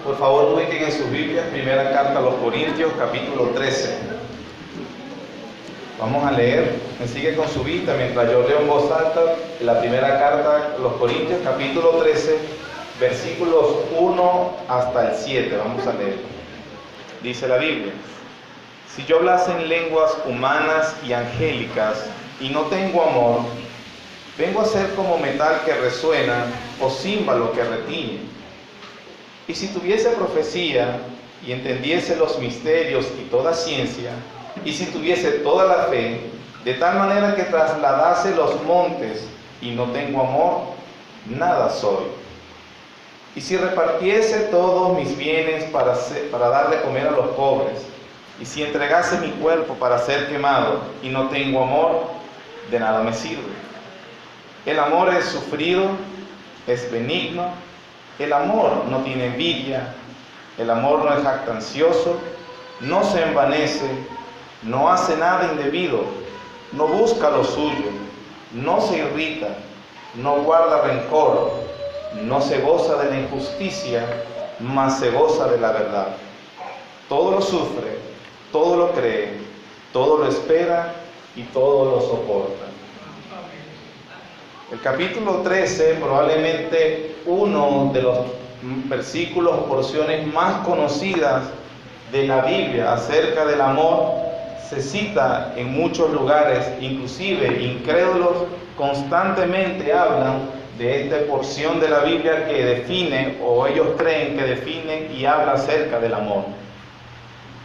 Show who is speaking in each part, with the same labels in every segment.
Speaker 1: Por favor, ubiquen en sus Biblias, primera carta a los Corintios, capítulo 13. Vamos a leer, me sigue con su vista mientras yo leo en voz alta la primera carta a los Corintios, capítulo 13, versículos 1 hasta el 7. Vamos a leer. Dice la Biblia: si yo hablase en lenguas humanas y angélicas y no tengo amor, vengo a ser como metal que resuena o címbalo que retiñe. Y si tuviese profecía y entendiese los misterios y toda ciencia, y si tuviese toda la fe, de tal manera que trasladase los montes y no tengo amor, nada soy. Y si repartiese todos mis bienes para dar de comer a los pobres, y si entregase mi cuerpo para ser quemado y no tengo amor, de nada me sirve. El amor es sufrido, es benigno. El amor no tiene envidia, el amor no es jactancioso, no se envanece, no hace nada indebido, no busca lo suyo, no se irrita, no guarda rencor, no se goza de la injusticia, mas se goza de la verdad. Todo lo sufre, todo lo cree, todo lo espera y todo lo soporta. El capítulo 13, probablemente uno de los versículos o porciones más conocidas de la Biblia acerca del amor, se cita en muchos lugares, inclusive incrédulos constantemente hablan de esta porción de la Biblia que define, o ellos creen que define y habla acerca del amor.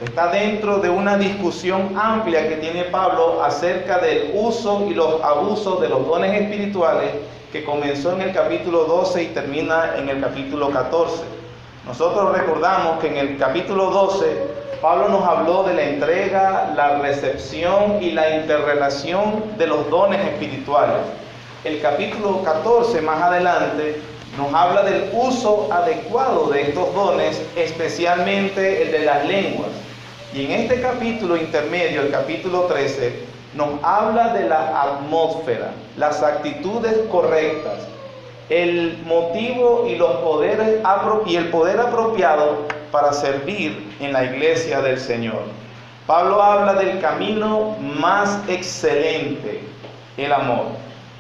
Speaker 1: Está dentro de una discusión amplia que tiene Pablo acerca del uso y los abusos de los dones espirituales, que comenzó en el capítulo 12 y termina en el capítulo 14. Nosotros recordamos que en el capítulo 12 Pablo nos habló de la entrega, la recepción y la interrelación de los dones espirituales. El capítulo 14 más adelante nos habla del uso adecuado de estos dones, especialmente el de las lenguas. Y en este capítulo intermedio, el capítulo 13, nos habla de la atmósfera, las actitudes correctas, el motivo y los poderes y el poder apropiado para servir en la iglesia del Señor. Pablo habla del camino más excelente, el amor.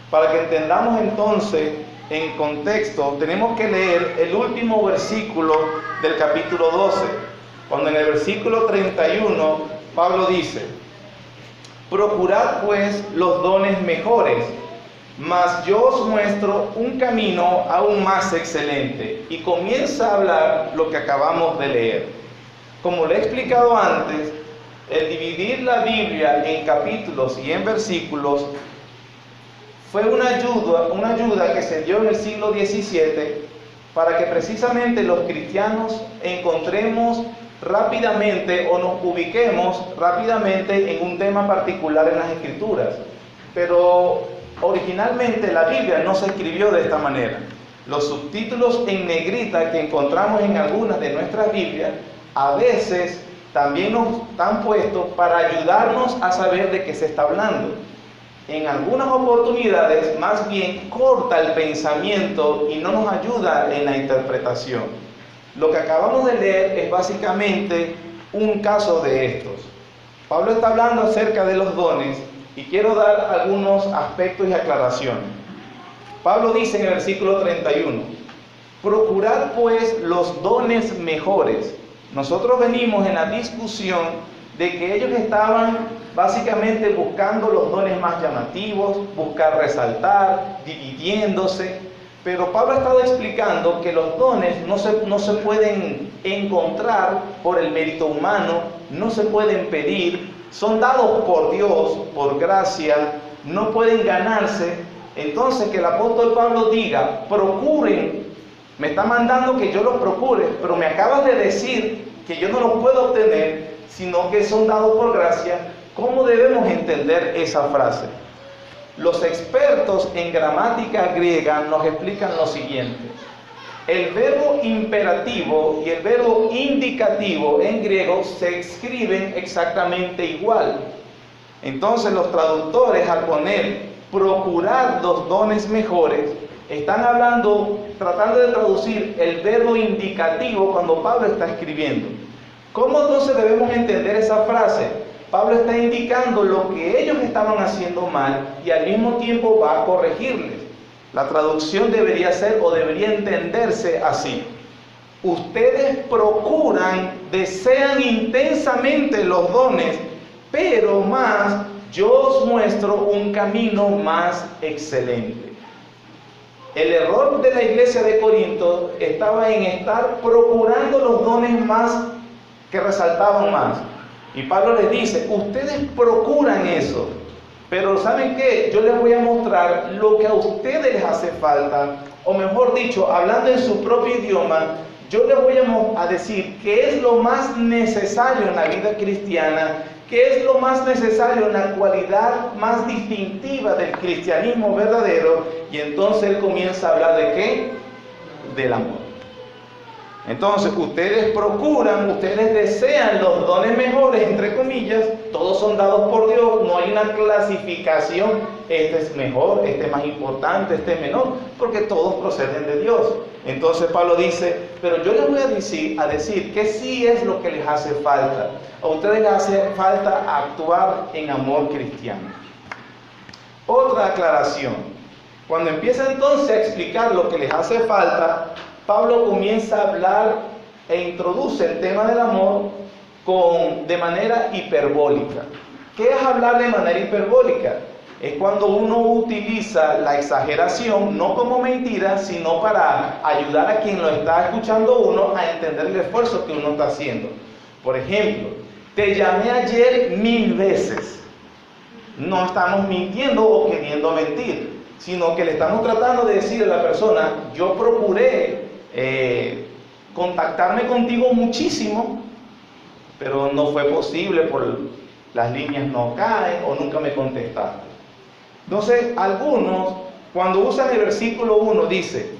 Speaker 1: Para que entendamos entonces en contexto, tenemos que leer el último versículo del capítulo 12. Cuando en el versículo 31 Pablo dice: procurad pues los dones mejores, mas yo os muestro un camino aún más excelente. Y comienza a hablar lo que acabamos de leer. Como le he explicado antes, el dividir la Biblia en capítulos y en versículos fue una ayuda que se dio en el siglo XVII para que precisamente los cristianos encontremos rápidamente o nos ubiquemos rápidamente en un tema particular en las Escrituras. Pero originalmente la Biblia no se escribió de esta manera. Los subtítulos en negrita que encontramos en algunas de nuestras Biblias a veces también nos están puestos para ayudarnos a saber de qué se está hablando. En algunas oportunidades más bien corta el pensamiento y no nos ayuda en la interpretación. Lo que acabamos de leer es básicamente un caso de estos. Pablo está hablando acerca de los dones y quiero dar algunos aspectos y aclaraciones. Pablo dice en el versículo 31: procurad pues los dones mejores. Nosotros venimos en la discusión de que ellos estaban básicamente buscando los dones más llamativos, buscar resaltar, dividiéndose. Pero Pablo ha estado explicando que los dones no se pueden encontrar por el mérito humano, no se pueden pedir, son dados por Dios, por gracia, no pueden ganarse. Entonces que el apóstol Pablo diga: procuren, me está mandando que yo los procure, pero me acabas de decir que yo no los puedo obtener, sino que son dados por gracia. ¿Cómo debemos entender esa frase? Los expertos en gramática griega nos explican lo siguiente: el verbo imperativo y el verbo indicativo en griego se escriben exactamente igual. Entonces los traductores, al poner procurar los dones mejores, están hablando, tratando de traducir el verbo indicativo cuando Pablo está escribiendo. ¿Cómo entonces debemos entender esa frase? Pablo está indicando lo que ellos estaban haciendo mal y al mismo tiempo va a corregirles. La traducción debería ser o debería entenderse así: ustedes procuran, desean intensamente los dones, pero más yo os muestro un camino más excelente. El error de la iglesia de Corinto estaba en estar procurando los dones más que resaltaban más. Y Pablo les dice, ustedes procuran eso, pero ¿saben qué? Yo les voy a mostrar lo que a ustedes les hace falta, o mejor dicho, hablando en su propio idioma, yo les voy a decir qué es lo más necesario en la vida cristiana, qué es lo más necesario en la cualidad más distintiva del cristianismo verdadero, y entonces él comienza a hablar ¿de qué? Del amor. Entonces, ustedes procuran, ustedes desean los dones mejores, entre comillas, todos son dados por Dios, no hay una clasificación, este es mejor, este es más importante, este es menor, porque todos proceden de Dios. Entonces Pablo dice, pero yo les voy a decir que sí es lo que les hace falta. A ustedes les hace falta actuar en amor cristiano. Otra aclaración, cuando empieza entonces a explicar lo que les hace falta, Pablo comienza a hablar e introduce el tema del amor de manera hiperbólica. ¿Qué es hablar de manera hiperbólica? Es cuando uno utiliza la exageración, no como mentira, sino para ayudar a quien lo está escuchando uno a entender el esfuerzo que uno está haciendo. Por ejemplo, te llamé ayer 1000 veces. No estamos mintiendo o queriendo mentir, sino que le estamos tratando de decir a la persona, yo procuré contactarme contigo muchísimo, pero no fue posible, por las líneas no caen o nunca me contestaste. Entonces, algunos, cuando usan el versículo 1, dice,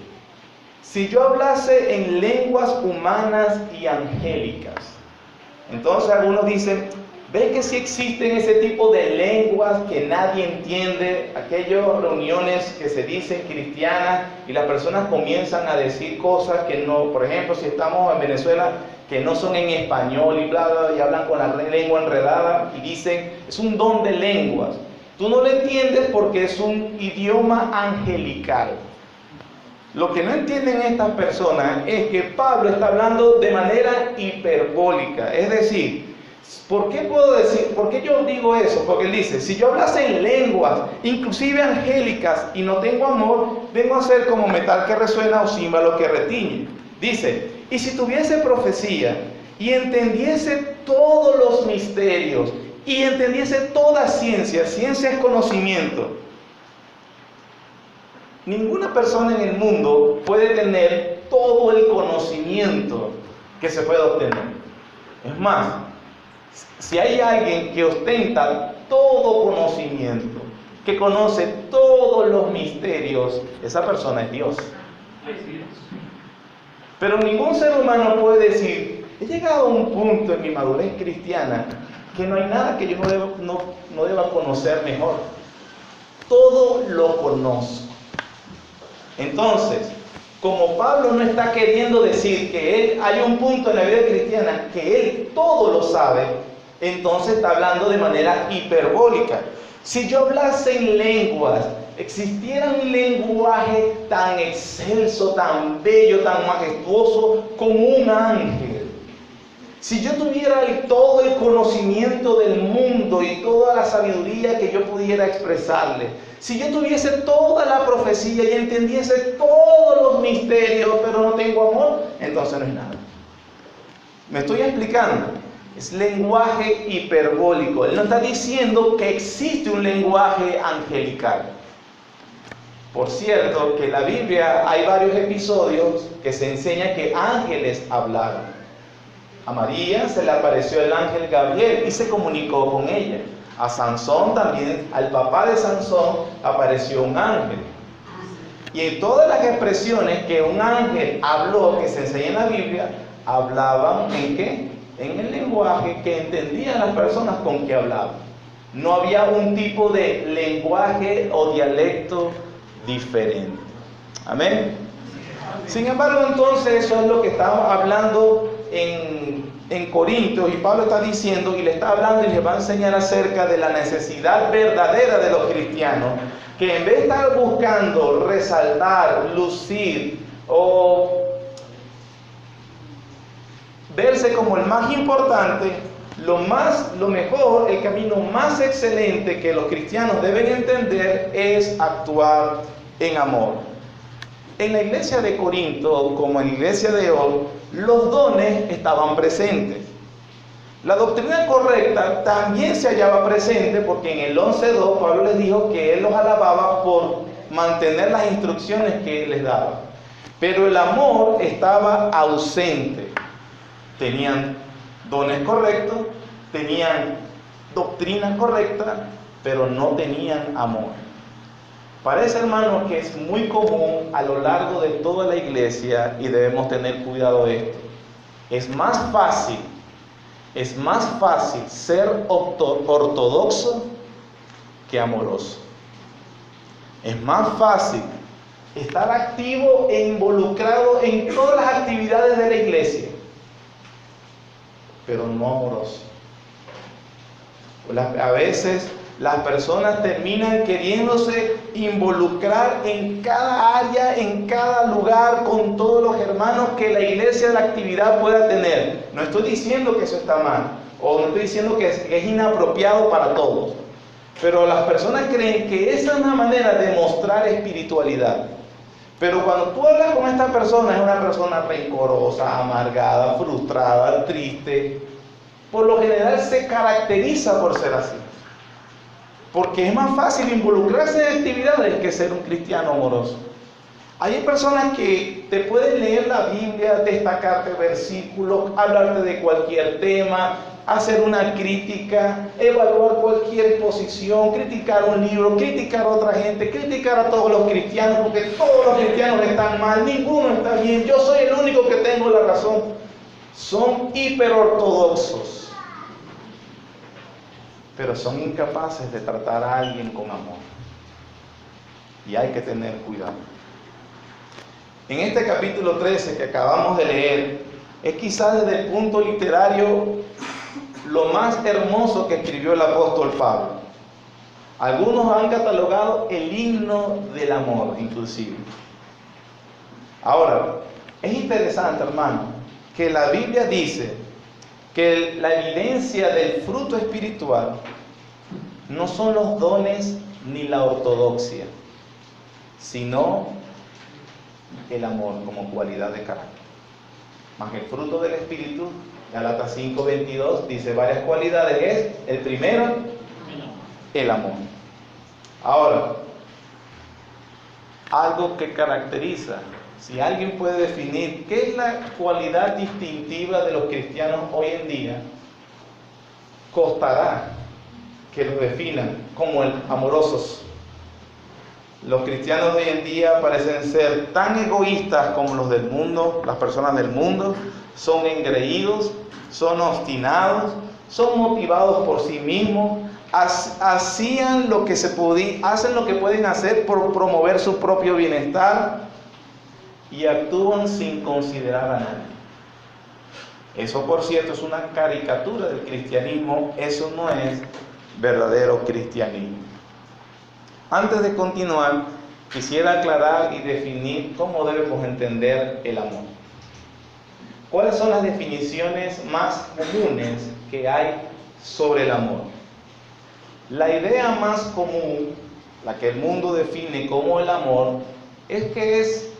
Speaker 1: si yo hablase en lenguas humanas y angélicas. Entonces algunos dicen, ¿ves que sí existen ese tipo de lenguas que nadie entiende? Aquellas reuniones que se dicen cristianas y las personas comienzan a decir cosas que no, por ejemplo, si estamos en Venezuela, que no son en español y bla, bla, y hablan con la lengua enredada y dicen, es un don de lenguas. Tú no lo entiendes porque es un idioma angelical. Lo que no entienden estas personas es que Pablo está hablando de manera hiperbólica, es decir, ¿por qué yo digo eso? Porque él dice, si yo hablase en lenguas, inclusive angélicas, y no tengo amor, vengo a ser como metal que resuena o címbalo que retiñe. Dice, y si tuviese profecía, y entendiese todos los misterios, y entendiese toda ciencia, ciencia es conocimiento. Ninguna persona en el mundo puede tener todo el conocimiento que se puede obtener. Es más, si hay alguien que ostenta todo conocimiento, que conoce todos los misterios, esa persona es Dios. Pero ningún ser humano puede decir, he llegado a un punto en mi madurez cristiana que no hay nada que yo no deba conocer mejor. Todo lo conozco. Entonces, como Pablo no está queriendo decir que hay un punto en la vida cristiana que él todo lo sabe, entonces está hablando de manera hiperbólica. Si yo hablase en lenguas, existiera un lenguaje tan excelso, tan bello, tan majestuoso como un ángel. Si yo tuviera todo el conocimiento del mundo y toda la sabiduría que yo pudiera expresarle, si yo tuviese toda la profecía y entendiese todos los misterios, pero no tengo amor, entonces no es nada. ¿Me estoy explicando? Es lenguaje hiperbólico. Él no está diciendo que existe un lenguaje angelical. Por cierto, que en la Biblia hay varios episodios que se enseña que ángeles hablaron. A María se le apareció el ángel Gabriel y se comunicó con ella. A Sansón también, al papá de Sansón, apareció un ángel. Y en todas las expresiones que un ángel habló, que se enseña en la Biblia, hablaban ¿en qué? En el lenguaje que entendían las personas con que hablaban. No había un tipo de lenguaje o dialecto diferente. Amén. Sin embargo, entonces, eso es lo que estamos hablando en Corintios, y Pablo está diciendo y le está hablando y les va a enseñar acerca de la necesidad verdadera de los cristianos, que en vez de estar buscando resaltar, lucir o verse como el más importante, lo mejor, el camino más excelente que los cristianos deben entender es actuar en amor. En la iglesia de Corinto, como en la iglesia de hoy, los dones estaban presentes. La doctrina correcta también se hallaba presente, porque en el 11:2 Pablo les dijo que él los alababa por mantener las instrucciones que él les daba. Pero el amor estaba ausente. Tenían dones correctos, tenían doctrina correcta, pero no tenían amor. Parece, hermanos, que es muy común a lo largo de toda la iglesia, y debemos tener cuidado de esto. Es más fácil ser ortodoxo que amoroso. Es más fácil estar activo e involucrado en todas las actividades de la iglesia, pero no amoroso. A veces las personas terminan queriéndose involucrar en cada área, en cada lugar, con todos los hermanos que la iglesia, la actividad pueda tener. No estoy diciendo que eso está mal, o no estoy diciendo que es inapropiado para todos, pero las personas creen que esa es una manera de mostrar espiritualidad. Pero cuando tú hablas con esta persona, es una persona rencorosa, amargada, frustrada, triste. Por lo general se caracteriza por ser así. Porque es más fácil involucrarse en actividades que ser un cristiano amoroso. Hay personas que te pueden leer la Biblia, destacarte versículos, hablarte de cualquier tema, hacer una crítica, evaluar cualquier exposición, criticar un libro, criticar a otra gente, criticar a todos los cristianos, porque todos los cristianos están mal, ninguno está bien, yo soy el único que tengo la razón. Son hiperortodoxos, pero son incapaces de tratar a alguien con amor. Y hay que tener cuidado. En este capítulo 13 que acabamos de leer, es quizás desde el punto literario lo más hermoso que escribió el apóstol Pablo. Algunos han catalogado el himno del amor, inclusive. Ahora, es interesante, hermano, que la Biblia dice que la evidencia del fruto espiritual no son los dones ni la ortodoxia, sino el amor como cualidad de carácter. Más el fruto del Espíritu, Gálatas 5:22 dice varias cualidades. Es el primero, el amor. Ahora, algo que caracteriza, si alguien puede definir qué es la cualidad distintiva de los cristianos hoy en día, costará que los definan como amorosos. Los cristianos de hoy en día parecen ser tan egoístas como los del mundo, las personas del mundo. Son engreídos, son obstinados, son motivados por sí mismos, hacen lo que pueden hacer por promover su propio bienestar y actúan sin considerar a nadie. Eso, por cierto, es una caricatura del cristianismo. Eso no es verdadero cristianismo. Antes de continuar, quisiera aclarar y definir cómo debemos entender el amor. ¿Cuáles son las definiciones más comunes que hay sobre el amor? La idea más común, la que el mundo define como el amor, es que es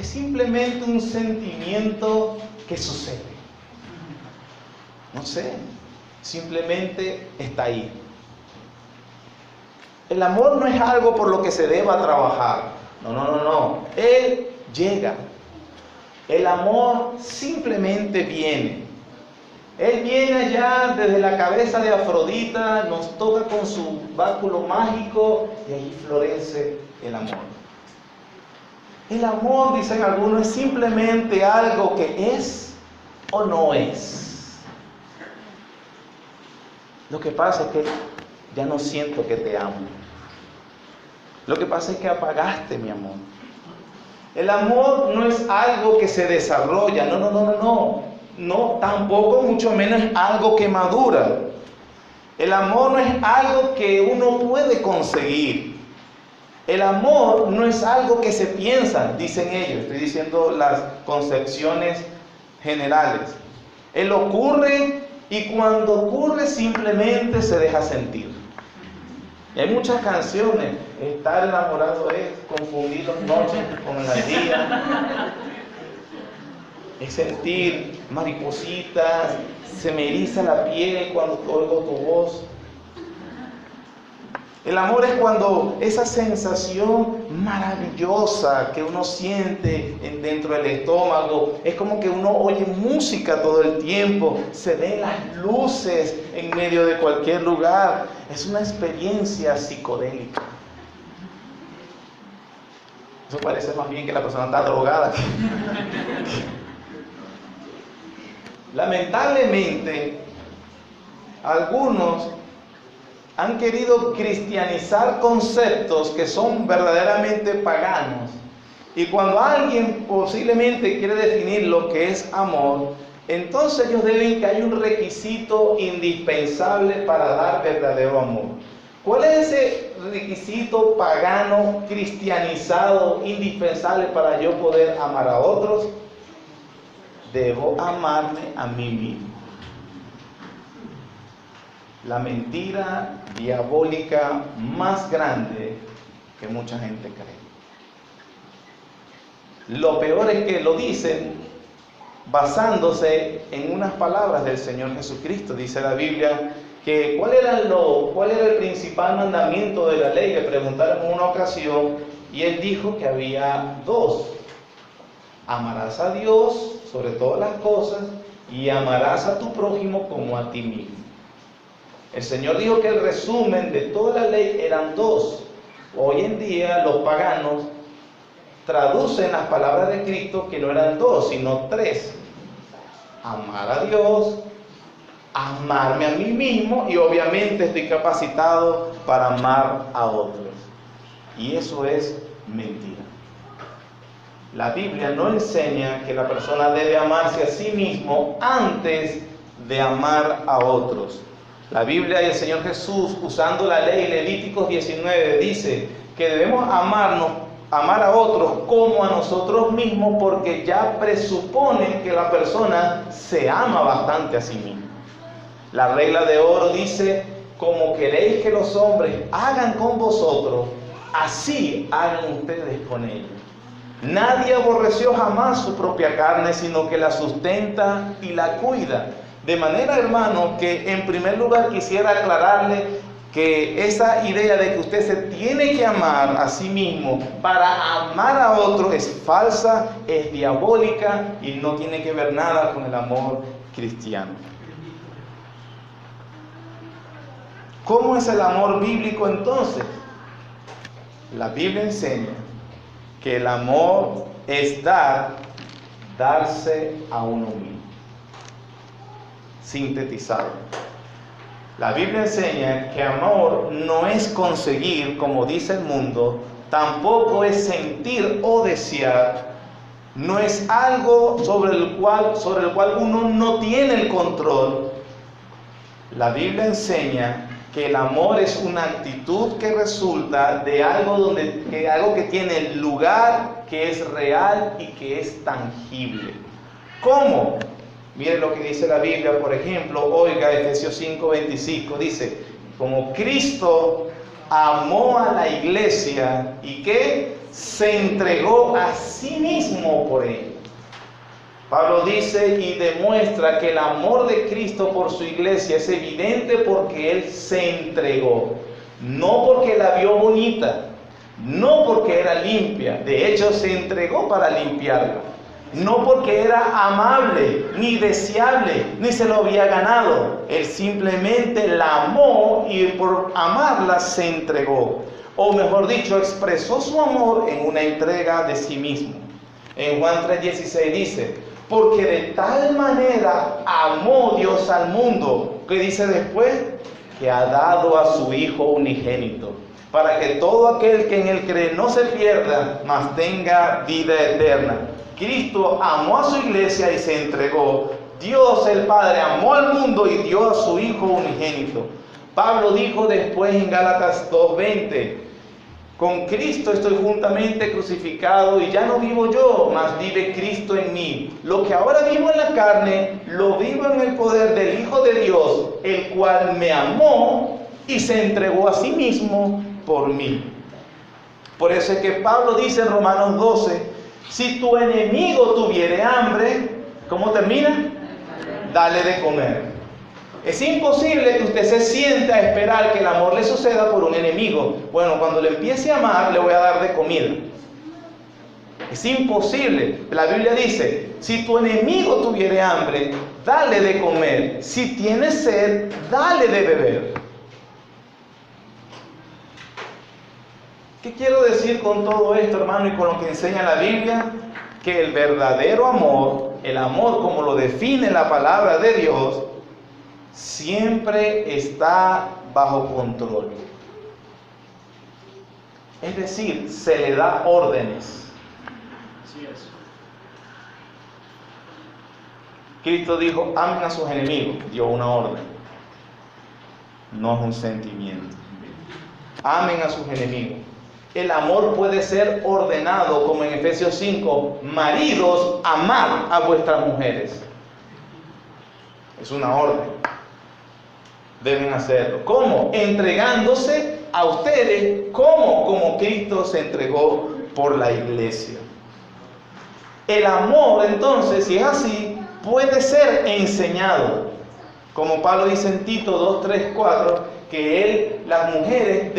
Speaker 1: simplemente un sentimiento que sucede. No sé, simplemente está ahí. El amor no es algo por lo que se deba trabajar. No. Él llega. El amor simplemente viene. Él viene allá desde la cabeza de Afrodita, nos toca con su báculo mágico y ahí florece el amor. El amor, dicen algunos, es simplemente algo que es o no es. Lo que pasa es que ya no siento que te amo. Lo que pasa es que apagaste mi amor. El amor no es algo que se desarrolla, no, tampoco mucho menos es algo que madura. El amor no es algo que uno puede conseguir. El amor no es algo que se piensa, dicen ellos. Estoy diciendo las concepciones generales. Él ocurre y cuando ocurre simplemente se deja sentir. Y hay muchas canciones. Estar enamorado es confundir las noches con el día. Es sentir maripositas, se me eriza la piel cuando oigo tu voz. El amor es cuando esa sensación maravillosa que uno siente dentro del estómago, es como que uno oye música todo el tiempo, se ven las luces en medio de cualquier lugar. Es una experiencia psicodélica. Eso parece más bien que la persona está drogada. Lamentablemente, algunos han querido cristianizar conceptos que son verdaderamente paganos. Y cuando alguien posiblemente quiere definir lo que es amor, entonces ellos deben que hay un requisito indispensable para dar verdadero amor. ¿Cuál es ese requisito pagano, cristianizado, indispensable para yo poder amar a otros? Debo amarme a mí mismo. La mentira diabólica más grande que mucha gente cree. Lo peor es que lo dicen basándose en unas palabras del Señor Jesucristo. Dice la Biblia que ¿cuál era el principal mandamiento de la ley? Le preguntaron en una ocasión y él dijo que había dos. Amarás a Dios sobre todas las cosas y amarás a tu prójimo como a ti mismo. El Señor dijo que el resumen de toda la ley eran dos. Hoy en día los paganos traducen las palabras de Cristo que no eran dos, sino tres. Amar a Dios, amarme a mí mismo y obviamente estoy capacitado para amar a otros. Y eso es mentira. La Biblia no enseña que la persona debe amarse a sí mismo antes de amar a otros. La Biblia y el Señor Jesús, usando la ley Levíticos 19, dice que debemos amar a otros como a nosotros mismos, porque ya presupone que la persona se ama bastante a sí misma. La regla de oro dice: como queréis que los hombres hagan con vosotros, así hagan ustedes con ellos. Nadie aborreció jamás su propia carne, sino que la sustenta y la cuida. De manera, hermano, que en primer lugar quisiera aclararle que esa idea de que usted se tiene que amar a sí mismo para amar a otro es falsa, es diabólica y no tiene que ver nada con el amor cristiano. ¿Cómo es el amor bíblico entonces? La Biblia enseña que el amor es darse a uno mismo. Sintetizado. La Biblia enseña que amor no es conseguir, como dice el mundo, tampoco es sentir o desear, no es algo sobre el cual uno no tiene el control. La Biblia enseña que el amor es una actitud que resulta de algo que tiene lugar, que es real y que es tangible. ¿Cómo? Miren lo que dice la Biblia, por ejemplo, oiga, Efesios 5:25, dice: como Cristo amó a la iglesia y que se entregó a sí mismo por ella. Pablo dice y demuestra que el amor de Cristo por su iglesia es evidente porque Él se entregó. No porque la vio bonita, no porque era limpia, de hecho se entregó para limpiarla. No porque era amable, ni deseable, ni se lo había ganado. Él simplemente la amó y por amarla se entregó. O mejor dicho, expresó su amor en una entrega de sí mismo. En Juan 3:16 dice: porque de tal manera amó Dios al mundo. ¿Qué dice después? Que ha dado a su Hijo unigénito. para que todo aquel que en él cree no se pierda, mas tenga vida eterna. Cristo amó a su iglesia y se entregó. Dios el Padre amó al mundo y dio a su Hijo unigénito. Pablo dijo después en Gálatas 2:20, con Cristo estoy juntamente crucificado y ya no vivo yo, mas vive Cristo en mí. Lo que ahora vivo en la carne, lo vivo en el poder del Hijo de Dios, el cual me amó y se entregó a sí mismo por mí. Por eso es que Pablo dice en Romanos 12, si tu enemigo tuviere hambre, ¿cómo termina? Dale de comer. Es imposible que usted se siente a esperar que el amor le suceda por un enemigo. Bueno, cuando le empiece a amar, le voy a dar de comida. Es imposible. La Biblia dice, si tu enemigo tuviere hambre, dale de comer. Si tiene sed, dale de beber. ¿Qué quiero decir con todo esto, hermano, y con lo que enseña la Biblia? Que el verdadero amor, el amor como lo define la palabra de Dios, siempre está bajo control. Es decir, se le da órdenes.
Speaker 2: Así es.
Speaker 1: Cristo dijo, amen a sus enemigos, dio una orden. No es un sentimiento. Amen a sus enemigos. El amor puede ser ordenado, como en Efesios 5, maridos, amad a vuestras mujeres. Es una orden. Deben hacerlo. ¿Cómo? Entregándose a ustedes como Cristo se entregó por la iglesia. El amor, entonces, si es así, puede ser enseñado. Como Pablo dice en Tito 2, 3, 4, que las mujeres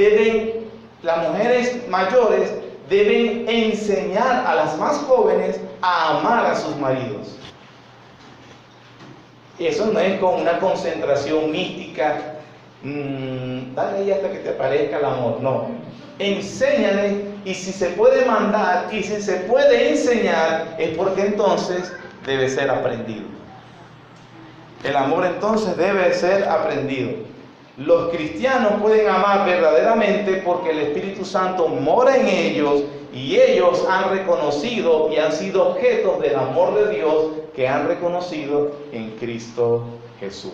Speaker 1: mayores deben enseñar a las más jóvenes a amar a sus maridos. Eso no es con una concentración mística, dale ahí hasta que te aparezca el amor, no. Enséñale, y si se puede mandar y si se puede enseñar, es porque entonces debe ser aprendido. El amor entonces debe ser aprendido. Los cristianos pueden amar verdaderamente porque el Espíritu Santo mora en ellos y ellos han reconocido y han sido objetos del amor de Dios que han reconocido en Cristo Jesús.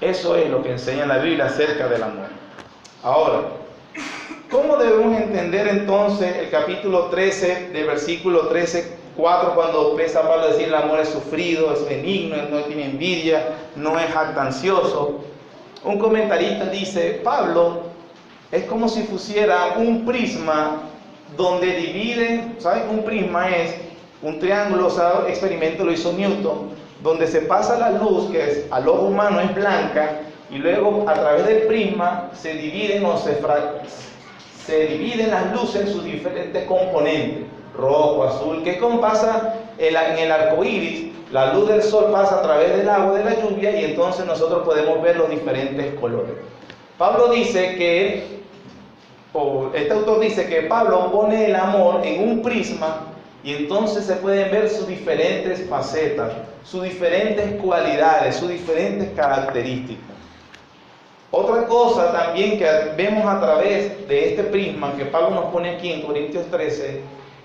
Speaker 1: Eso es lo que enseña la Biblia acerca del amor. Ahora, ¿cómo debemos entender entonces el capítulo 13, del versículo 13, 4, cuando empieza Pablo a decir el amor es sufrido, es benigno, no tiene envidia, no es jactancioso? Un comentarista dice, Pablo es como si pusiera un prisma donde divide, ¿saben? Un prisma es un triángulo, o sea, experimento lo hizo Newton, donde se pasa la luz, que es, al ojo humano es blanca, y luego a través del prisma se dividen las luces en sus diferentes componentes, rojo, azul, que como pasa en el arco iris, la luz del sol pasa a través del agua de la lluvia y entonces nosotros podemos ver los diferentes colores. Pablo dice que, este autor dice que Pablo pone el amor en un prisma y entonces se pueden ver sus diferentes facetas, sus diferentes cualidades, sus diferentes características. Otra cosa también que vemos a través de este prisma que Pablo nos pone aquí en Corintios 13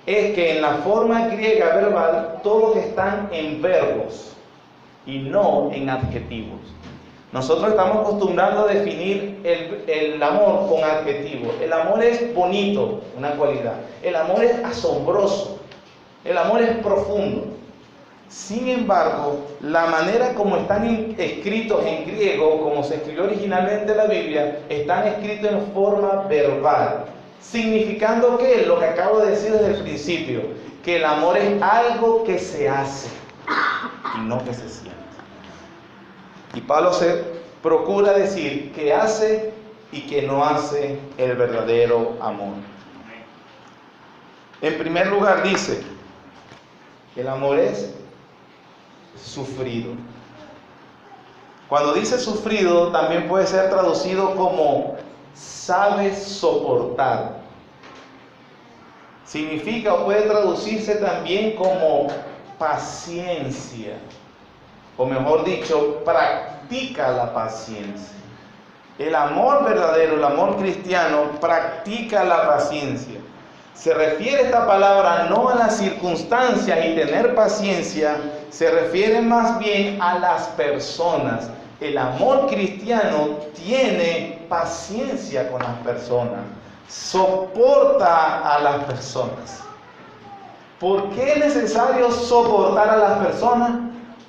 Speaker 1: es que en la forma griega verbal todos están en verbos y no en adjetivos. Nosotros estamos acostumbrados a definir el amor con adjetivos. El amor es bonito, una cualidad. El amor es asombroso. El amor es profundo. Sin embargo, la manera como están escritos en griego, como se escribió originalmente la Biblia, están escritos en forma verbal, significando que lo que acabo de decir desde el principio, que el amor es algo que se hace y no que se siente. Y Pablo se procura decir que hace y que no hace el verdadero amor. En primer lugar dice, el amor es sufrido. Cuando dice sufrido, también puede ser traducido como sabe soportar. Significa o puede traducirse también como paciencia. O mejor dicho, practica la paciencia. El amor verdadero, el amor cristiano, practica la paciencia. Se refiere esta palabra no a las circunstancias y tener paciencia, se refiere más bien a las personas. El amor cristiano tiene paciencia con las personas, soporta a las personas. ¿Por qué es necesario soportar a las personas?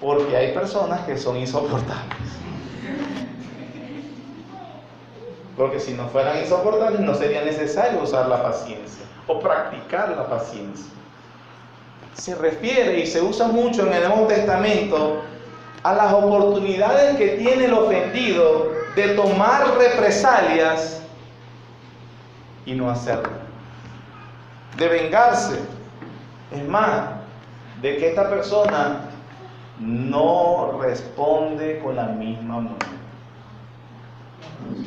Speaker 1: Porque hay personas que son insoportables. Porque si no fueran insoportables no sería necesario usar la paciencia o practicar la paciencia. Se refiere y se usa mucho en el Nuevo Testamento a las oportunidades que tiene el ofendido de tomar represalias y no hacerlo, de vengarse. Es más, de que esta persona no responde con la misma moneda.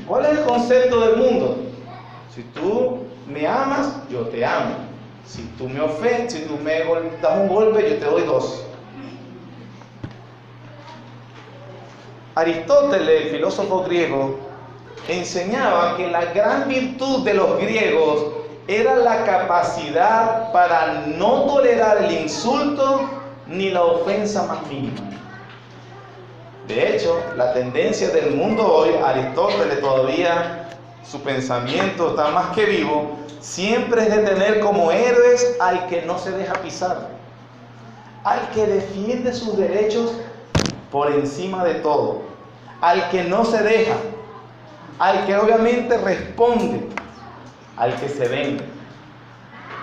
Speaker 1: ¿Cuál es el concepto del mundo? Si tú me amas, yo te amo. Si tú me ofendes, si tú me das un golpe, yo te doy dos. Aristóteles, el filósofo griego, enseñaba que la gran virtud de los griegos era la capacidad para no tolerar el insulto ni la ofensa más mínima. De hecho, la tendencia del mundo hoy, Aristóteles todavía, su pensamiento está más que vivo, siempre es de tener como héroes al que no se deja pisar, al que defiende sus derechos por encima de todo, al que no se deja, al que obviamente responde, al que se venga.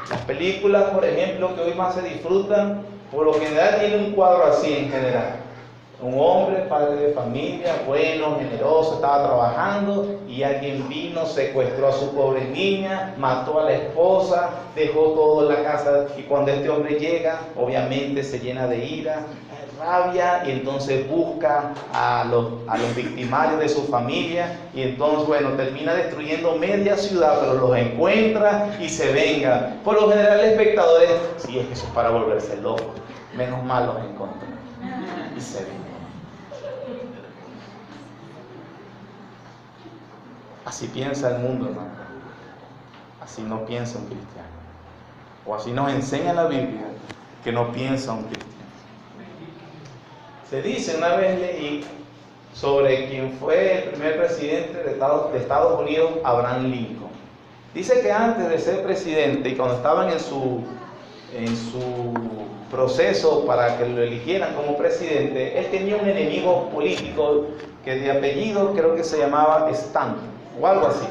Speaker 1: Las películas, por ejemplo, que hoy más se disfrutan, por lo general tienen un cuadro así en general. Un hombre, padre de familia, bueno, generoso, estaba trabajando y alguien vino, secuestró a su pobre niña, mató a la esposa, dejó todo en la casa y cuando este hombre llega, obviamente se llena de ira, rabia y entonces busca a los victimarios de su familia y entonces, bueno, termina destruyendo media ciudad, pero los encuentra y se venga. Por lo general, los espectadores, sí, es que eso es para volverse loco, menos mal los encontró y se venga. Así piensa el mundo, hermano. Así no piensa un cristiano. O así nos enseña la Biblia que no piensa un cristiano. Se dice, una vez leí sobre quien fue el primer presidente de Estados Unidos, Abraham Lincoln. Dice que antes de ser presidente y cuando estaban en su proceso para que lo eligieran como presidente, él tenía un enemigo político que de apellido creo que se llamaba Stanton o algo así.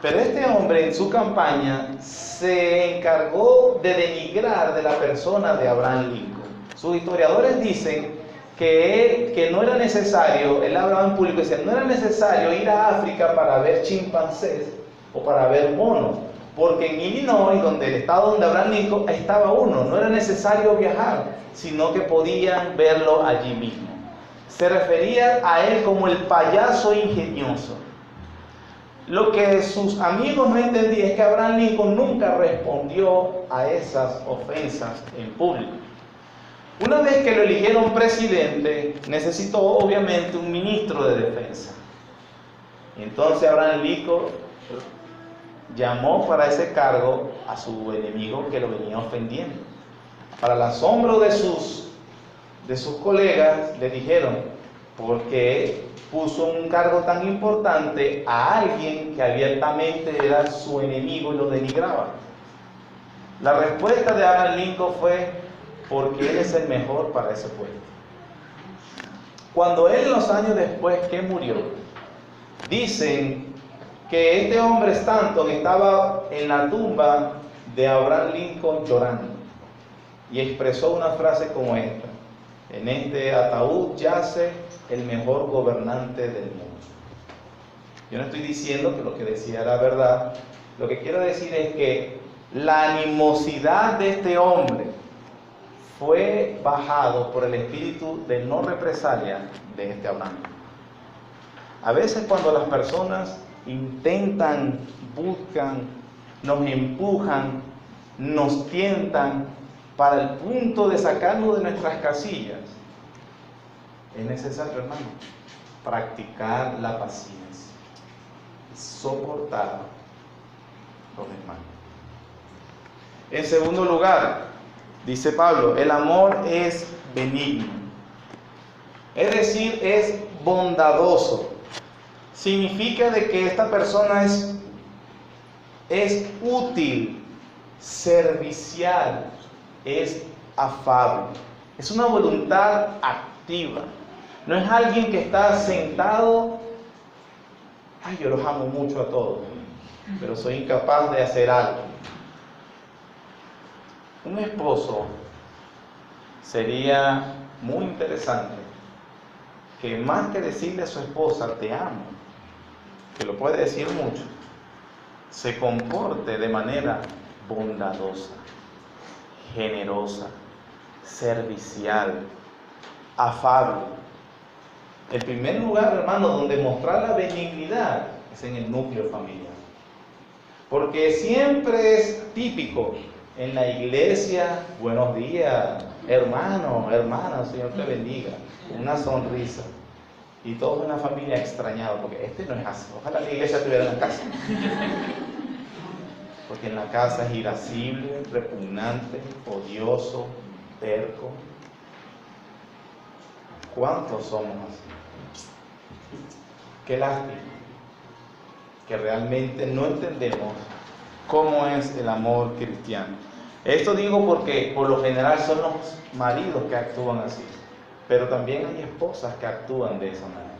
Speaker 1: Pero este hombre en su campaña se encargó de denigrar de la persona de Abraham Lincoln. Sus historiadores dicen que no era necesario, él hablaba en público y decía, no era necesario ir a África para ver chimpancés o para ver monos, porque en Illinois, donde el estado donde Abraham Lincoln estaba uno, no era necesario viajar, sino que podían verlo allí mismo. Se refería a él como el payaso ingenioso. Lo que sus amigos no entendían es que Abraham Lincoln nunca respondió a esas ofensas en público. Una vez que lo eligieron presidente, necesitó obviamente un ministro de defensa. Entonces Abraham Lincoln llamó para ese cargo a su enemigo que lo venía ofendiendo. Para el asombro de sus colegas, le dijeron, ¿por qué puso un cargo tan importante a alguien que abiertamente era su enemigo y lo denigraba? La respuesta de Abraham Lincoln fue, porque él es el mejor para ese puesto. Cuando él, los años después que murió, dicen que este hombre Stanton estaba en la tumba de Abraham Lincoln llorando y expresó una frase como esta: en este ataúd yace el mejor gobernante del mundo. Yo no estoy diciendo que lo que decía era verdad. Lo que quiero decir es que la animosidad de este hombre fue bajado por el espíritu de no represalia de este Abraham. A veces cuando las personas intentan, buscan, nos empujan, nos tientan para el punto de sacarnos de nuestras casillas, es necesario, hermano, practicar la paciencia. soportar los demás. En segundo lugar, dice Pablo, el amor es benigno. Es decir, es bondadoso. Significa de que esta persona es útil, servicial, es afable. Es una voluntad activa. No es alguien que está sentado, ay, yo los amo mucho a todos, pero soy incapaz de hacer algo. Un esposo sería muy interesante que más que decirle a su esposa, te amo, que lo puede decir mucho, se comporte de manera bondadosa, generosa, servicial, afable. El primer lugar, hermano, donde mostrar la benignidad es en el núcleo familiar. Porque siempre es típico en la iglesia, buenos días, hermano, hermana, Señor te bendiga, una sonrisa. Y todos en la familia extrañados, porque este no es así. Ojalá la iglesia estuviera en la casa. Porque en la casa es irascible, repugnante, odioso, terco. ¿Cuántos somos así? Qué lástima que realmente no entendemos cómo es el amor cristiano. Esto digo porque por lo general son los maridos que actúan así, pero también hay esposas que actúan de esa manera.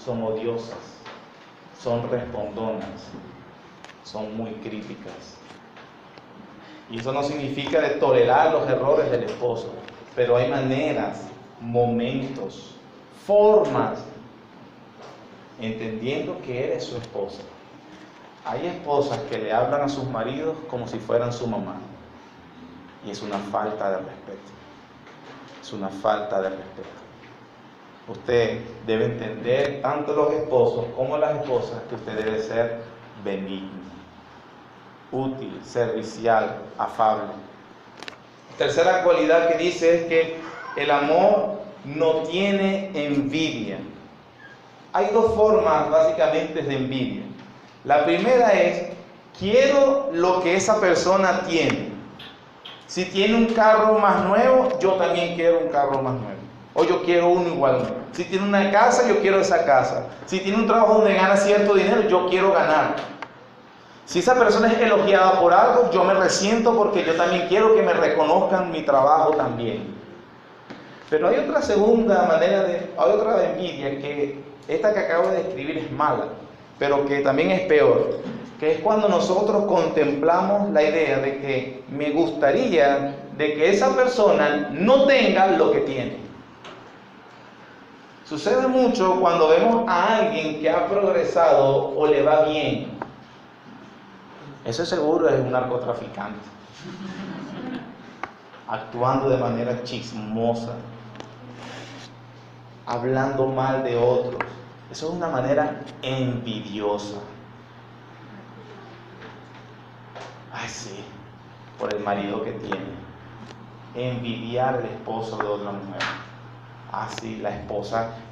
Speaker 1: Son odiosas, son respondonas, son muy críticas. Y eso no significa de tolerar los errores del esposo, pero hay maneras, momentos, formas, entendiendo que eres su esposa. Hay esposas que le hablan a sus maridos como si fueran su mamá, y es una falta de respeto. Es una falta de respeto. Usted debe entender, tanto los esposos como las esposas, que usted debe ser benigno, útil, servicial, afable. Tercera cualidad que dice es que el amor no tiene envidia. Hay dos formas básicamente de envidia. La primera es, quiero lo que esa persona tiene. Si tiene un carro más nuevo, yo también quiero un carro más nuevo. O yo quiero uno igual. Si tiene una casa, yo quiero esa casa. Si tiene un trabajo donde gana cierto dinero, yo quiero ganar. Si esa persona es elogiada por algo, yo me resiento porque yo también quiero que me reconozcan mi trabajo también. Pero hay otra segunda manera hay otra envidia, que esta que acabo de describir es mala, pero que también es peor, que es cuando nosotros contemplamos la idea de que me gustaría de que esa persona no tenga lo que tiene. Sucede mucho cuando vemos a alguien que ha progresado o le va bien. Eso seguro es un narcotraficante, actuando de manera chismosa, hablando mal de otros. Eso es una manera envidiosa. Ay, sí, por el marido que tiene. Envidiar al esposo de otra mujer. Ah, sí, la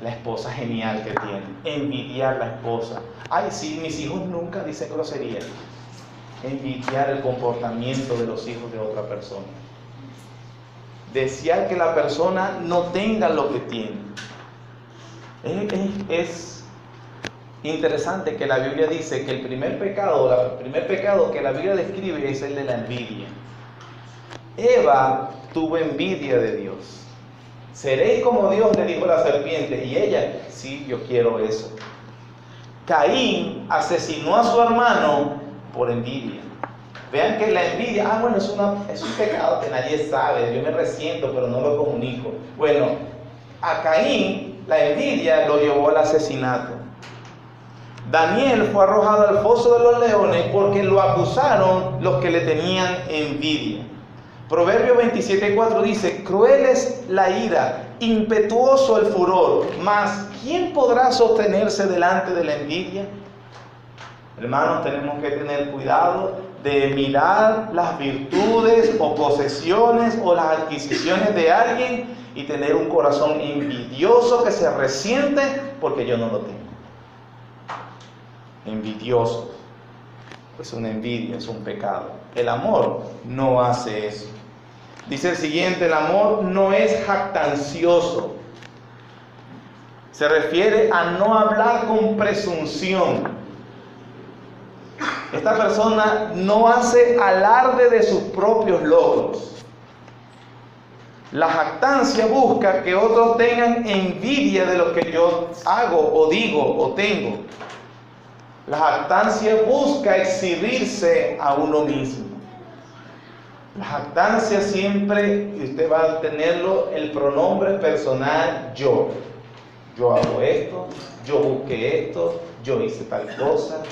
Speaker 1: esposa genial que tiene. Envidiar la esposa. Ay, sí, mis hijos nunca dicen grosería. Envidiar el comportamiento de los hijos de otra persona. Desear que la persona no tenga lo que tiene. Es interesante que la Biblia dice que el primer pecado que la Biblia describe es el de la envidia. Eva tuvo envidia de Dios. Seréis como Dios, le dijo la serpiente, y ella, sí, yo quiero eso. Caín asesinó a su hermano por envidia. Vean que la envidia, bueno, es un pecado que nadie sabe, yo me resiento, pero no lo comunico. Bueno, a Caín la envidia lo llevó al asesinato. Daniel fue arrojado al foso de los leones porque lo acusaron los que le tenían envidia. Proverbio 27:4 dice, cruel es la ira, impetuoso el furor, mas ¿quién podrá sostenerse delante de la envidia? Hermanos, tenemos que tener cuidado de mirar las virtudes o posesiones o las adquisiciones de alguien y tener un corazón envidioso que se resiente porque yo no lo tengo. envidiosos. Es una envidia, es un pecado. El amor no hace eso. Dice el siguiente, el amor no es jactancioso. Se refiere a no hablar con presunción. Esta persona no hace alarde de sus propios logros. La jactancia busca que otros tengan envidia de lo que yo hago o digo o tengo. La jactancia busca exhibirse a uno mismo. La jactancia siempre, y usted va a tenerlo, el pronombre personal yo. Yo hago esto, yo busqué esto, yo hice tal cosa.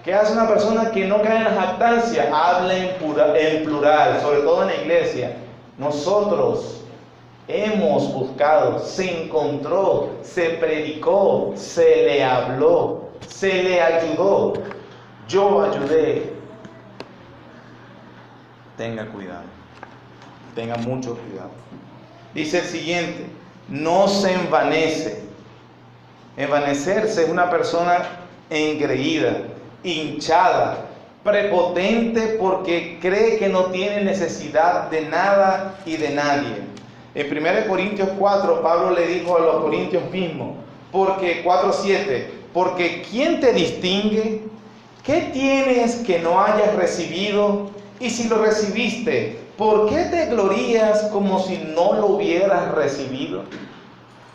Speaker 1: ¿Qué hace una persona que no cae en la jactancia? Habla en plural, sobre todo en la iglesia. Nosotros hemos buscado, se encontró, se predicó, se le habló, se le ayudó. Yo ayudé. Tenga cuidado, tenga mucho cuidado. Dice el siguiente, no se envanece. Envanecerse es una persona engreída, hinchada, prepotente porque cree que no tiene necesidad de nada y de nadie. En 1 Corintios 4, Pablo le dijo a los corintios mismos, porque 4:7, porque ¿quién te distingue? ¿Qué tienes que no hayas recibido? Y si lo recibiste, ¿por qué te glorías como si no lo hubieras recibido?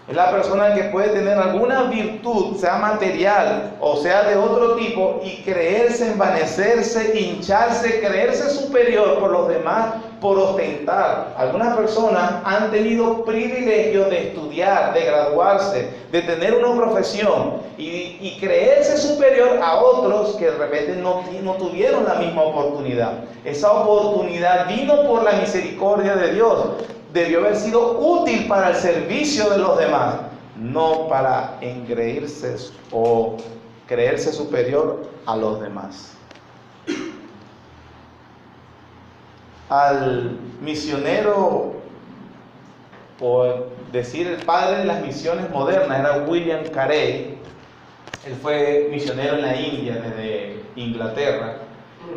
Speaker 1: Es la persona que puede tener alguna virtud, sea material o sea de otro tipo, y creerse, envanecerse, hincharse, creerse superior por los demás, por ostentar. Algunas personas han tenido privilegio de estudiar, de graduarse, de tener una profesión y creerse superior a otros que de repente no tuvieron la misma oportunidad. Esa oportunidad vino por la misericordia de Dios. Debió haber sido útil para el servicio de los demás, no para engreírse o creerse superior a los demás. Al misionero, por decir el padre de las misiones modernas, era William Carey. Él fue misionero en la India desde Inglaterra.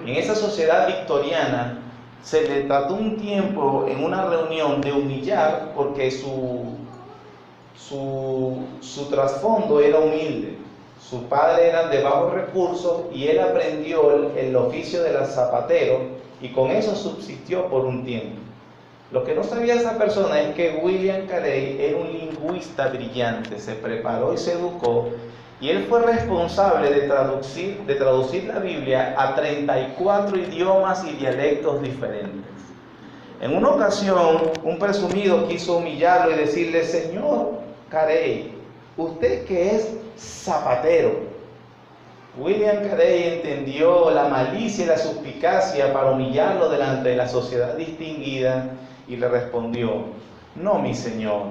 Speaker 1: En esa sociedad victoriana se le trató un tiempo en una reunión de humillar porque su trasfondo era humilde. Su padre era de bajos recursos y él aprendió el oficio del zapatero y con eso subsistió por un tiempo. Lo que no sabía esa persona es que William Carey era un lingüista brillante, se preparó y se educó, y él fue responsable de traducir la Biblia a 34 idiomas y dialectos diferentes. En una ocasión, un presumido quiso humillarlo y decirle: señor Carey, usted que es zapatero. William Carey entendió la malicia y la suspicacia para humillarlo delante de la sociedad distinguida y le respondió: no, mi señor,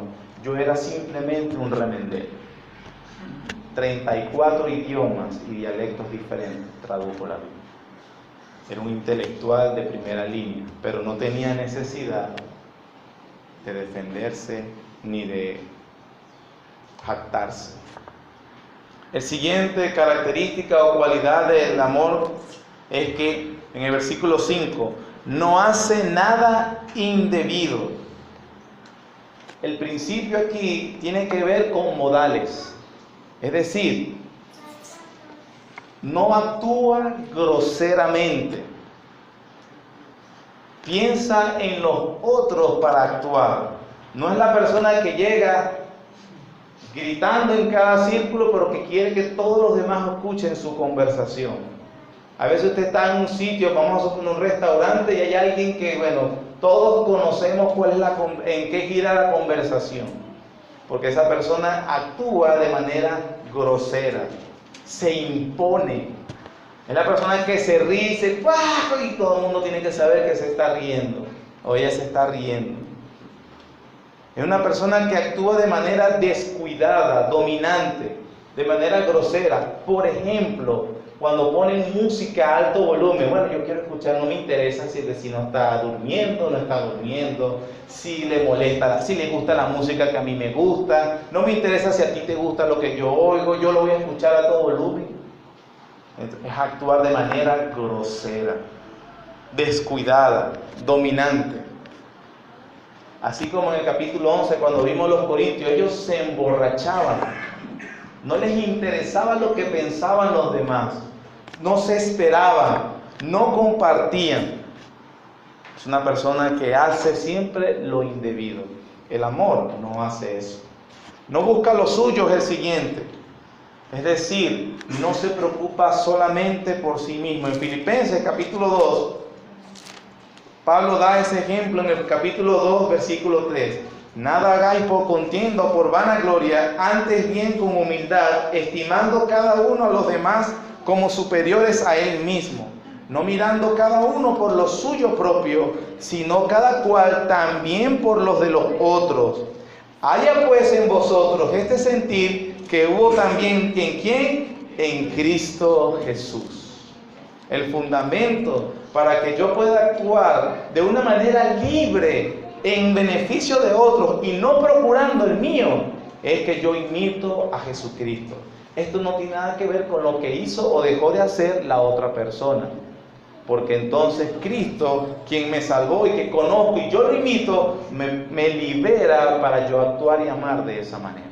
Speaker 1: yo era simplemente un remendero. 34 idiomas y dialectos diferentes tradujo la Biblia. Era un intelectual de primera línea, pero no tenía necesidad de defenderse ni de jactarse. El siguiente característica o cualidad del amor es que en el versículo 5 no hace nada indebido. El principio aquí tiene que ver con modales. Es decir, no actúa groseramente. Piensa en los otros para actuar. No es la persona que llega gritando en cada círculo, pero que quiere que todos los demás escuchen su conversación. A veces usted está en un sitio, vamos a suponer un restaurante, y hay alguien que, bueno, todos conocemos en qué gira la conversación. Porque esa persona actúa de manera grosera, se impone. Es la persona que se ríe y dice ¡bah! Y todo el mundo tiene que saber que se está riendo o ella se está riendo. Es una persona que actúa de manera descuidada, dominante, de manera grosera. Por ejemplo, cuando ponen música a alto volumen, bueno, yo quiero escuchar, no me interesa si el vecino está durmiendo o no está durmiendo, si le molesta, si le gusta la música que a mí me gusta, no me interesa si a ti te gusta lo que yo oigo, yo lo voy a escuchar a todo volumen. Es actuar de manera grosera, descuidada, dominante. Así como en el capítulo 11, cuando vimos los corintios, ellos se emborrachaban. No les interesaba lo que pensaban los demás. No se esperaban, no compartían. Es una persona que hace siempre lo indebido. El amor no hace eso. No busca lo suyo, es el siguiente. Es decir, no se preocupa solamente por sí mismo. En Filipenses capítulo 2, Pablo da ese ejemplo en el capítulo 2, versículo 3. Nada hagáis por contienda o por vanagloria, antes bien con humildad, estimando cada uno a los demás como superiores a él mismo, no mirando cada uno por lo suyo propio, sino cada cual también por los de los otros. Haya pues en vosotros este sentir que hubo también ¿en quién? En Cristo Jesús. El fundamento para que yo pueda actuar de una manera libre en beneficio de otros y no procurando el mío, es que yo imito a Jesucristo. Esto no tiene nada que ver con lo que hizo o dejó de hacer la otra persona, porque entonces Cristo, quien me salvó y que conozco y yo lo imito, me libera para yo actuar y amar de esa manera.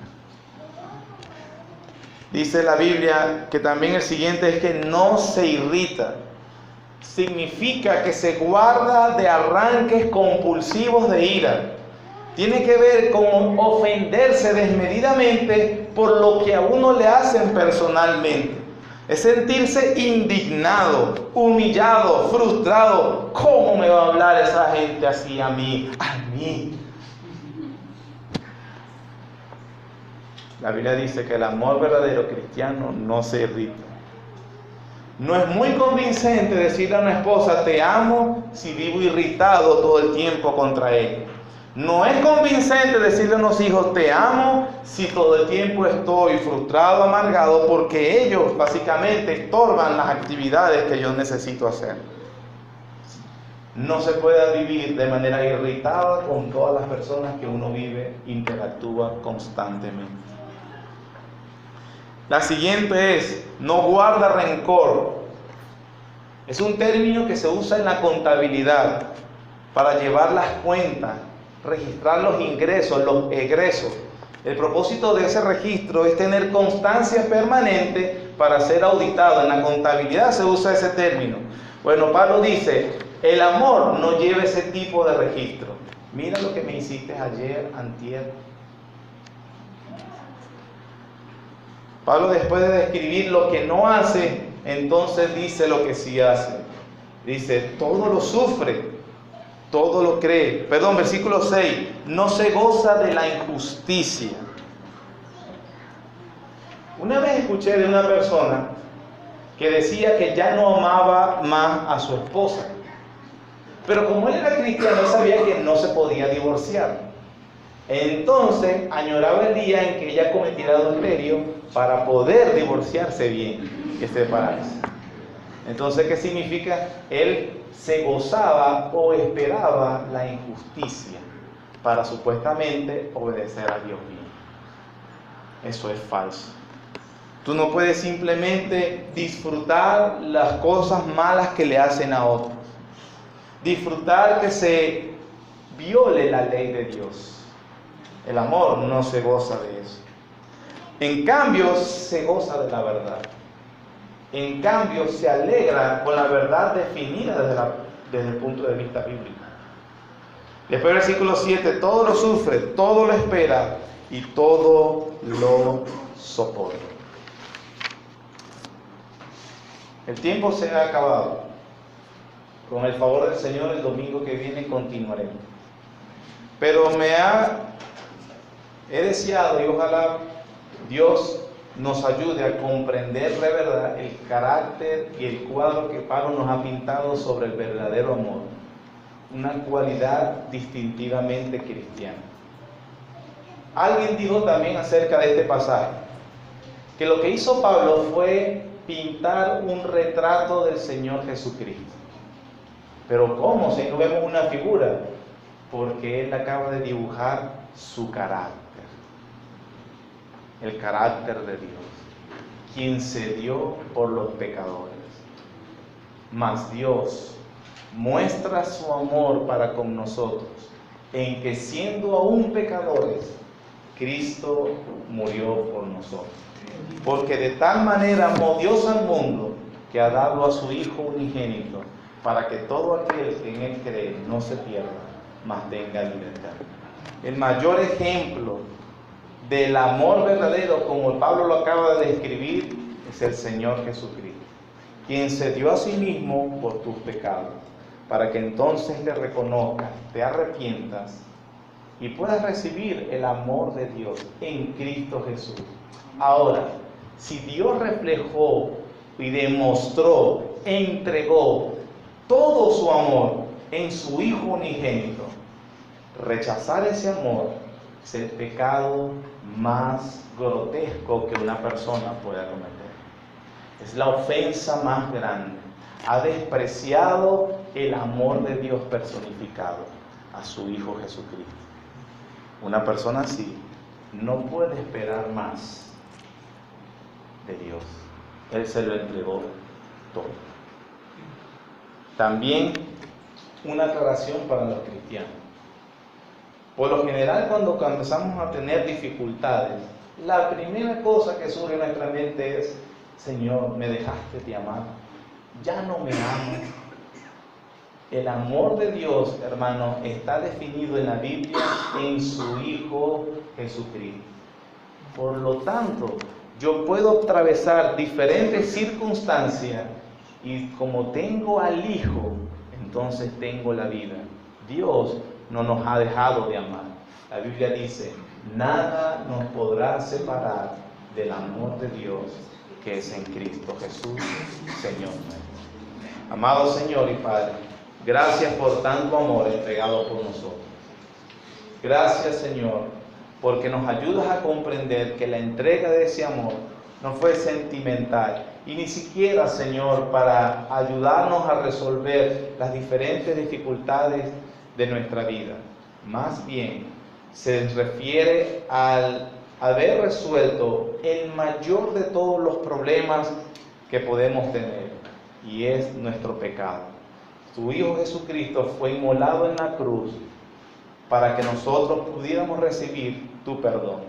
Speaker 1: Dice la Biblia que también el siguiente es que no se irrita. Significa que se guarda de arranques compulsivos de ira. Tiene que ver con ofenderse desmedidamente por lo que a uno le hacen personalmente. Es sentirse indignado, humillado, frustrado. ¿Cómo me va a hablar esa gente así a mí? A mí. La Biblia dice que el amor verdadero cristiano no se irrita. No es muy convincente decirle a una esposa, te amo, si vivo irritado todo el tiempo contra él. No es convincente decirle a unos hijos, te amo, si todo el tiempo estoy frustrado, amargado, porque ellos básicamente estorban las actividades que yo necesito hacer. No se puede vivir de manera irritada con todas las personas que uno vive, interactúa constantemente. La siguiente es, no guarda rencor. Es un término que se usa en la contabilidad para llevar las cuentas, registrar los ingresos, los egresos. El propósito de ese registro es tener constancia permanente para ser auditado. En la contabilidad se usa ese término. Bueno, Pablo dice, el amor no lleva ese tipo de registro. Mira lo que me hiciste ayer, antier. Pablo, después de describir lo que no hace, entonces dice lo que sí hace. Dice, todo lo sufre, todo lo cree. Perdón, versículo 6, no se goza de la injusticia. Una vez escuché de una persona que decía que ya no amaba más a su esposa. Pero como él era cristiano, él sabía que no se podía divorciar. Entonces añoraba el día en que ella cometiera adulterio para poder divorciarse bien y separarse. Entonces, ¿qué significa? Él se gozaba o esperaba la injusticia para supuestamente obedecer a Dios bien. Eso es falso. Tú no puedes simplemente disfrutar las cosas malas que le hacen a otros. Disfrutar que se viole la ley de Dios. El amor no se goza de eso. En cambio, se goza de la verdad. En cambio, se alegra con la verdad definida desde el punto de vista bíblico. Después del versículo 7, todo lo sufre, todo lo espera y todo lo soporta. El tiempo se ha acabado. Con el favor del Señor, el domingo que viene continuaremos. Pero he deseado y ojalá Dios nos ayude a comprender de verdad el carácter y el cuadro que Pablo nos ha pintado sobre el verdadero amor. Una cualidad distintivamente cristiana. Alguien dijo también acerca de este pasaje que lo que hizo Pablo fue pintar un retrato del Señor Jesucristo. Pero ¿cómo? Si no vemos una figura, porque él acaba de dibujar su carácter, el carácter de Dios. quien se dio por los pecadores. Mas Dios muestra su amor para con nosotros en que siendo aún pecadores, Cristo murió por nosotros. Porque de tal manera amó Dios al mundo que ha dado a su Hijo unigénito, para que todo aquel que en Él cree no se pierda, mas tenga vida eterna. El mayor ejemplo del amor verdadero, como Pablo lo acaba de describir, es el Señor Jesucristo, quien se dio a sí mismo por tus pecados, para que entonces te reconozcas, te arrepientas y puedas recibir el amor de Dios en Cristo Jesús. Ahora, si Dios reflejó y demostró, entregó todo su amor en su Hijo unigénito, rechazar ese amor es el pecado más grotesco que una persona pueda cometer. Es la ofensa más grande. Ha despreciado el amor de Dios personificado a su Hijo Jesucristo. Una persona así no puede esperar más de Dios. Él se lo entregó todo. También una aclaración para los cristianos. Por lo general, cuando comenzamos a tener dificultades, la primera cosa que surge en nuestra mente es: Señor, me dejaste de amar, ya no me amas. El amor de Dios, hermano, está definido en la Biblia en su Hijo Jesucristo. Por lo tanto, yo puedo atravesar diferentes circunstancias y como tengo al Hijo, entonces tengo la vida. Dios no nos ha dejado de amar. La Biblia dice: nada nos podrá separar del amor de Dios que es en Cristo Jesús, Señor nuestro. Amado Señor y Padre, gracias por tanto amor entregado por nosotros. Gracias, Señor, porque nos ayudas a comprender que la entrega de ese amor no fue sentimental y ni siquiera, Señor, para ayudarnos a resolver las diferentes dificultades de nuestra vida. Más bien, se refiere al haber resuelto el mayor de todos los problemas que podemos tener, y es nuestro pecado. Tu Hijo Jesucristo fue inmolado en la cruz para que nosotros pudiéramos recibir tu perdón.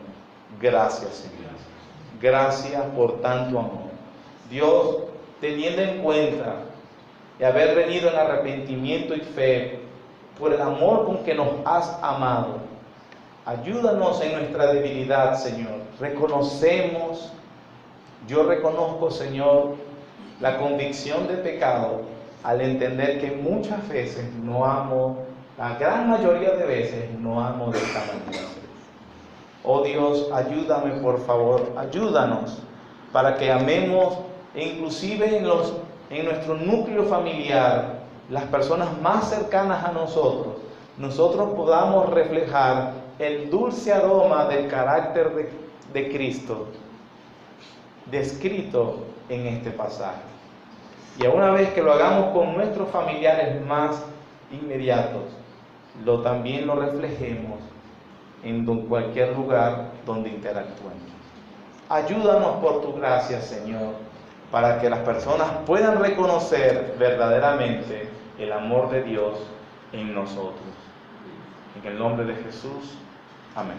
Speaker 1: Gracias, Señor. Gracias por tanto amor. Dios, teniendo en cuenta de haber venido en arrepentimiento y fe por el amor con que nos has amado, ayúdanos en nuestra debilidad, Señor. Yo reconozco, Señor, la convicción de pecado al entender que muchas veces no amo, la gran mayoría de veces no amo de esta manera. Oh Dios, ayúdame, por favor, ayúdanos para que amemos, e inclusive en nuestro núcleo familiar, las personas más cercanas a nosotros podamos reflejar el dulce aroma del carácter de Cristo descrito en este pasaje. Y a una vez que lo hagamos con nuestros familiares más inmediatos, también lo reflejemos en cualquier lugar donde interactuemos. Ayúdanos por tu gracia, Señor, para que las personas puedan reconocer verdaderamente el amor de Dios en nosotros. En el nombre de Jesús. Amén.